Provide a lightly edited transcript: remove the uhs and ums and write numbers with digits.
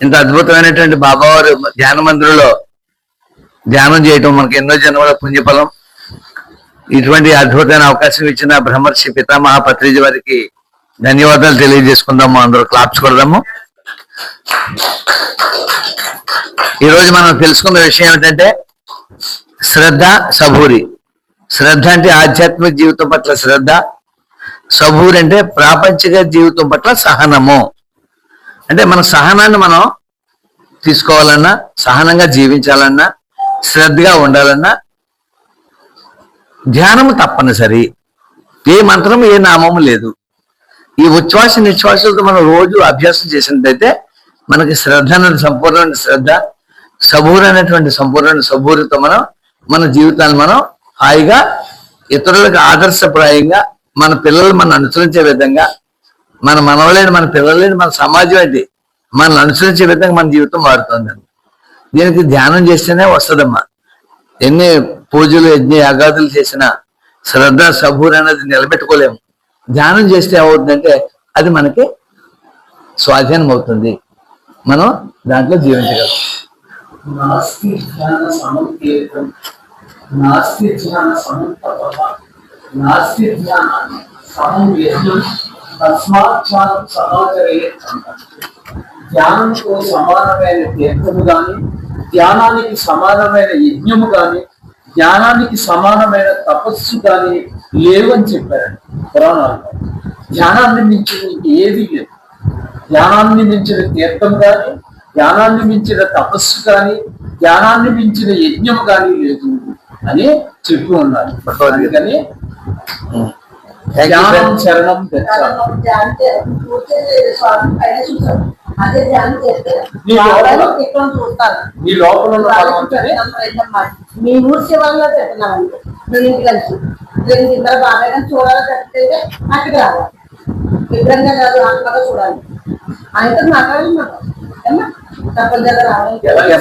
ఇంత అద్భుతమైనటువంటి బాబావారు ధ్యాన మందిరంలో ధ్యానం చేయటం మనకి ఎన్నో జన్మల పుణ్యఫలం. ఇటువంటి అద్భుతమైన అవకాశం ఇచ్చిన బ్రహ్మర్షి పితామహ పత్రిజీ వారికి ధన్యవాదాలు తెలియజేసుకుందాము. అందరూ క్లాప్స్ కొడదాము. ఈరోజు మనం తెలుసుకున్న విషయం ఏమిటంటే శ్రద్ధ, సబూరి. శ్రద్ధ అంటే ఆధ్యాత్మిక జీవితం పట్ల శ్రద్ధ, సబూరి అంటే ప్రాపంచిక జీవితం పట్ల సహనము. అంటే మన సహనాన్ని మనం తీసుకోవాలన్నా, సహనంగా జీవించాలన్నా, శ్రద్ధగా ఉండాలన్నా ధ్యానము తప్పనిసరి. ఏ మంత్రము ఏ నామము లేదు. ఈ ఉచ్ఛ్వాస నిశ్వాసాలతో మనం రోజు అభ్యాసం చేసినట్లయితే మనకి శ్రద్ధ అనేది సంపూర్ణమైన శ్రద్ధ, సబూర్ అనేటువంటి సంపూర్ణమైన సబూరితో మనం మన జీవితాన్ని మనం హాయిగా ఇతరులకు ఆదర్శప్రాయంగా మన పిల్లలు మనం అనుసరించే విధంగా, మన మనవలేని మన పిల్లలేని మన సమాజం ఏంటి మనల్ని అనుసరించే విధంగా మన జీవితం మారుతుందండి. దీనికి ధ్యానం చేస్తేనే వస్తుందమ్మా. ఎన్ని పూజలు యజ్ఞ యాగాదులు చేసినా శ్రద్ధ సబూర్ అనేది నిలబెట్టుకోలేము. ధ్యానం చేస్తే ఏమవుతుందంటే అది మనకి స్వాధీనం అవుతుంది, మనం దాంట్లో జీవించగలం. నాస్తి ధ్యాన సముద్రేతం, నాస్తి ధ్యాన సముత్తపః, నాస్తి ధ్యాన సముద్రేతం, తస్మాత్ ధ్యానం సమాచరేత్ అంటారు. ధ్యానంతో సమానమైన తీర్థము గాని, ధ్యానానికి సమానమైన యజ్ఞము గాని, ధ్యానానికి సమానమైన తపస్సు గాని లేవని చెప్పారండి పురాణాల్లో. ధ్యానాన్ని మించిన ఏది లేదు. ధ్యానాన్ని మించిన తీర్థం కానీ, ధ్యానాన్ని మించిన తపస్సు కానీ, ధ్యానాన్ని మించిన యజ్ఞం కానీ లేదు అని చెప్పి ఉన్నారు. అందుకని ధ్యానం శరణం మీ లోపల మీ ఊరి శివాలయంలో పెట్టినామండి. మీ ఇంటి కలిసి ఇద్దరు బాగా చూడాలి కట్టితే అక్కడ రావాలి. విగ్రహంగా కాదు, ఆత్మగా చూడాలి. ఆయనతో మాట్లాడాలి. తప్పనిసరిగా రావాలి.